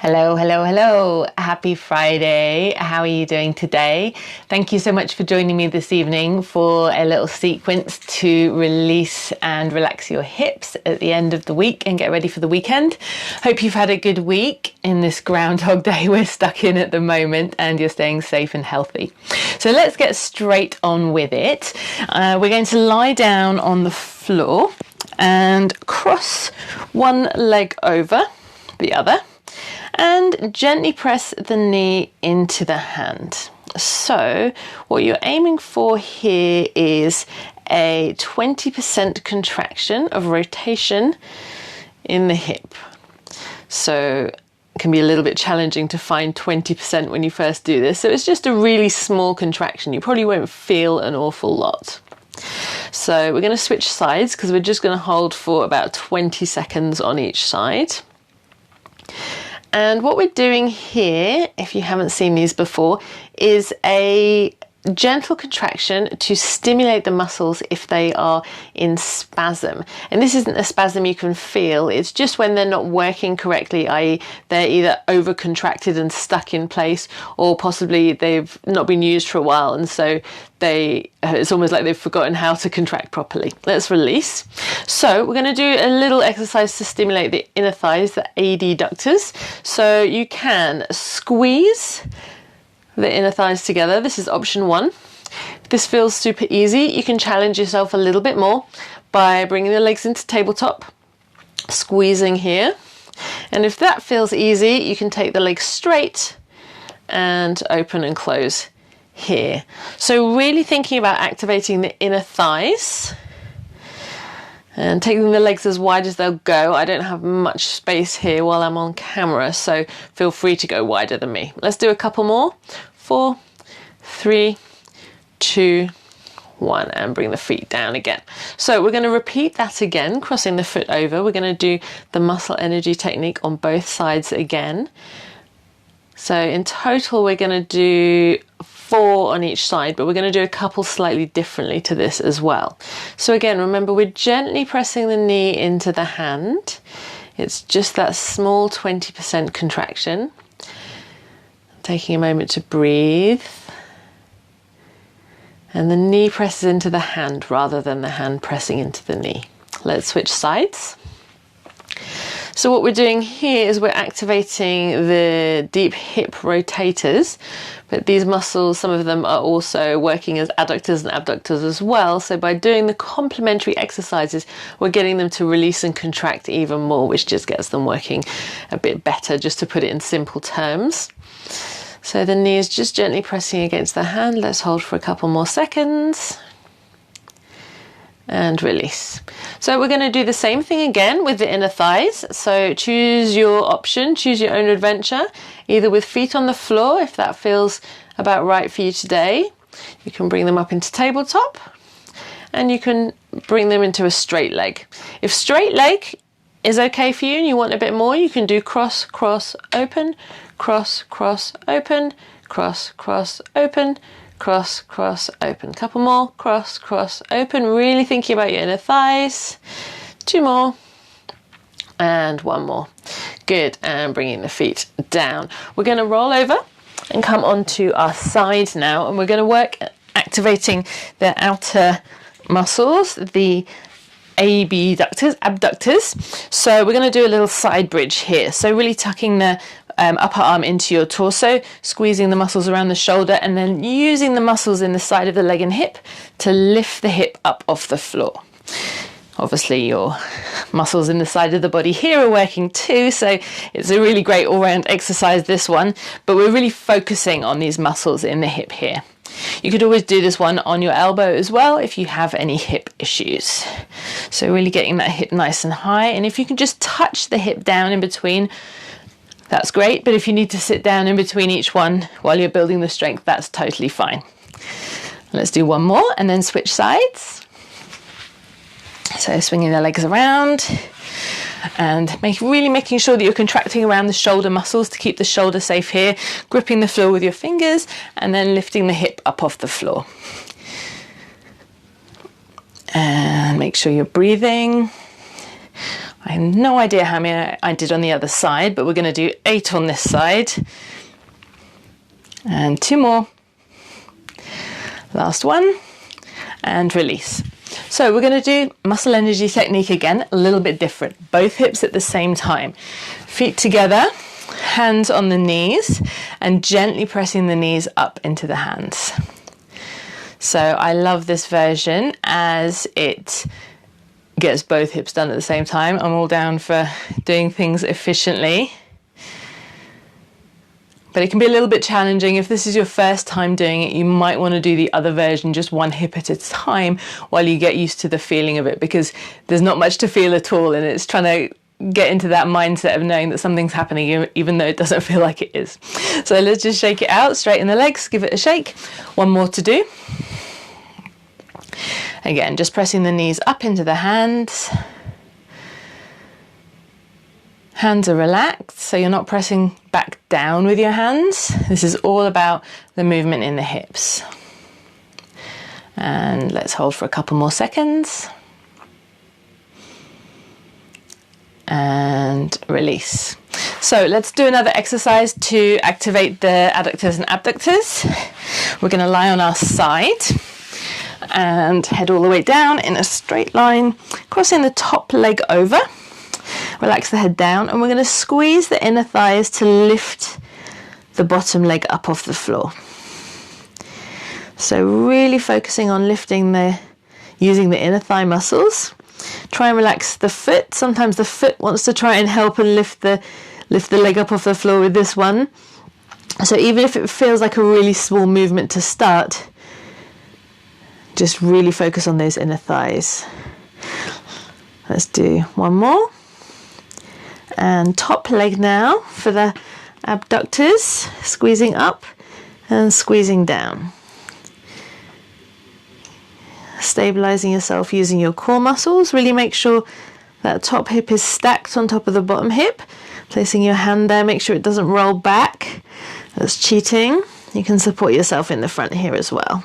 Hello, hello, hello. Happy Friday. How are you doing today? Thank you so much for joining me this evening for a little sequence to release and relax your hips at the end of the week and get ready for the weekend. Hope you've had a good week in this Groundhog Day we're stuck in at the moment and you're staying safe and healthy. So let's get straight on with it. We're going to lie down on the floor and cross one leg over the other and gently press the knee into the hand. So what you're aiming for here is a 20% contraction of rotation in the hip. So it can be a little bit challenging to find 20% when you first do this. So it's just a really small contraction. You probably won't feel an awful lot. So we're going to switch sides because we're just going to hold for about 20 seconds on each side. And what we're doing here, if you haven't seen these before, is a gentle contraction to stimulate the muscles if they are in spasm. And this isn't a spasm you can feel, it's just when they're not working correctly, i.e. they're either over contracted and stuck in place, or possibly they've not been used for a while and so it's almost like they've forgotten how to contract properly. Let's release. So we're going to do a little exercise to stimulate the inner thighs, the adductors. So you can squeeze the inner thighs together. This is option one. If this feels super easy, you can challenge yourself a little bit more by bringing the legs into tabletop, squeezing here. And if that feels easy, you can take the legs straight and open and close here. So really thinking about activating the inner thighs and taking the legs as wide as they'll go. I don't have much space here while I'm on camera, so feel free to go wider than me. Let's do a couple more. 4, 3, 2, 1, and bring the feet down again. So we're going to repeat that again, crossing the foot over. We're going to do the muscle energy technique on both sides again. So in total, we're going to do 4 on each side, but we're going to do a couple slightly differently to this as well. So again, remember, we're gently pressing the knee into the hand. It's just that small 20% contraction. Taking a moment to breathe. And the knee presses into the hand rather than the hand pressing into the knee. Let's switch sides. So what we're doing here is we're activating the deep hip rotators, but these muscles, some of them are also working as adductors and abductors as well. So by doing the complementary exercises, we're getting them to release and contract even more, which just gets them working a bit better, just to put it in simple terms. So the knee is just gently pressing against the hand. Let's hold for a couple more seconds. And release. So we're going to do the same thing again with the inner thighs. So choose your option, choose your own adventure, either with feet on the floor if that feels about right for you today. You can bring them up into tabletop and you can bring them into a straight leg. If straight leg is okay for you and you want a bit more, you can do cross, cross, open, cross, cross, open, cross, cross, open, cross, cross, open. Couple more. Cross, cross, open. Really thinking about your inner thighs. 2 more. And 1 more. Good. And bringing the feet down. We're going to roll over and come onto our side now. And we're going to work activating the outer muscles, the abductors. So we're going to do a little side bridge here. So really tucking the upper arm into your torso, squeezing the muscles around the shoulder, and then using the muscles in the side of the leg and hip to lift the hip up off the floor. Obviously your muscles in the side of the body here are working too, so it's a really great all-round exercise, this one, but we're really focusing on these muscles in the hip here. You could always do this one on your elbow as well if you have any hip issues. So really getting that hip nice and high, and if you can just touch the hip down in between, that's great, but if you need to sit down in between each one while you're building the strength, that's totally fine. Let's do 1 more and then switch sides. So swinging the legs around and really making sure that you're contracting around the shoulder muscles to keep the shoulder safe here, gripping the floor with your fingers and then lifting the hip up off the floor. And make sure you're breathing. I have no idea how many I did on the other side, but we're going to do 8 on this side. And 2 more. Last one. And release. So we're going to do muscle energy technique again, a little bit different. Both hips at the same time. Feet together, hands on the knees, and gently pressing the knees up into the hands. So I love this version as it gets both hips done at the same time. I'm all down for doing things efficiently. But it can be a little bit challenging. If this is your first time doing it, you might want to do the other version, just one hip at a time, while you get used to the feeling of it, because there's not much to feel at all, and it's trying to get into that mindset of knowing that something's happening even though it doesn't feel like it is. So let's just shake it out, straighten the legs, give it a shake. One more to do. Again, just pressing the knees up into the hands. Hands are relaxed, so you're not pressing back down with your hands. This is all about the movement in the hips. And let's hold for a couple more seconds. And release. So let's do another exercise to activate the adductors and abductors. We're going to lie on our side and head all the way down in a straight line, crossing the top leg over. Relax the head down, and we're going to squeeze the inner thighs to lift the bottom leg up off the floor. So really focusing on lifting using the inner thigh muscles. Try and relax the foot. Sometimes the foot wants to try and help and lift the leg up off the floor with this one. So even if it feels like a really small movement to start, just really focus on those inner thighs. Let's do one more. And top leg now for the abductors, squeezing up and squeezing down. Stabilizing yourself using your core muscles. Really make sure that top hip is stacked on top of the bottom hip. Placing your hand there, make sure it doesn't roll back. That's cheating. You can support yourself in the front here as well.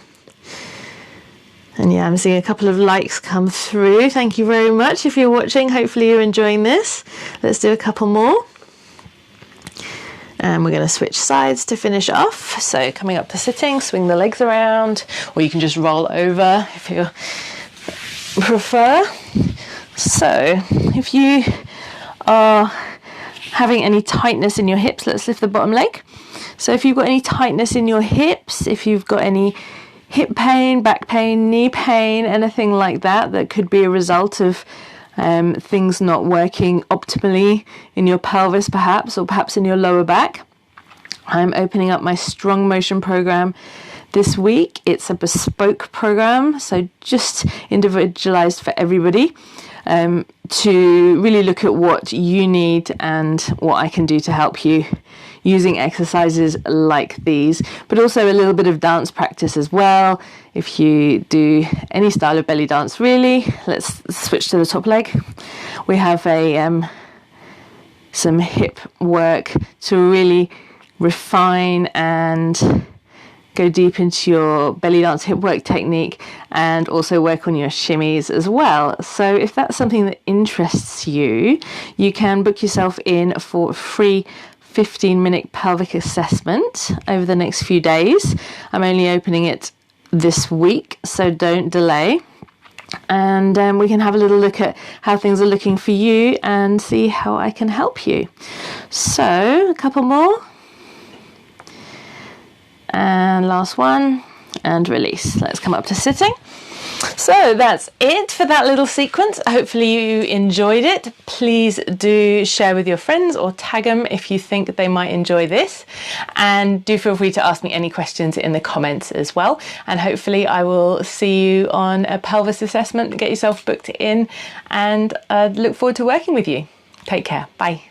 And yeah, I'm seeing a couple of likes come through. Thank you very much if you're watching. Hopefully you're enjoying this. Let's do a couple more. And we're going to switch sides to finish off. So coming up to sitting, swing the legs around, or you can just roll over if you prefer. So if you are having any tightness in your hips, let's lift the bottom leg. So if you've got any tightness in your hips, if you've got any hip pain, back pain, knee pain, anything like that, that could be a result of things not working optimally in your pelvis perhaps, or perhaps in your lower back. I'm opening up my Strong Motion program this week. It's a bespoke program, so just individualized for everybody, to really look at what you need and what I can do to help you, using exercises like these, but also a little bit of dance practice as well. If you do any style of belly dance, really, let's switch to the top leg. We have some hip work to really refine and go deep into your belly dance hip work technique, and also work on your shimmies as well. So if that's something that interests you, you can book yourself in for a free 15-minute pelvic assessment over the next few days. I'm only opening it this week, so don't delay. And we can have a little look at how things are looking for you and see how I can help you. So a couple more. And last one, and release. Let's come up to sitting. So that's it for that little sequence. Hopefully you enjoyed it. Please do share with your friends or tag them if you think they might enjoy this. And do feel free to ask me any questions in the comments as well. And hopefully I will see you on a pelvis assessment. Get yourself booked in, and look forward to working with you. Take care. Bye.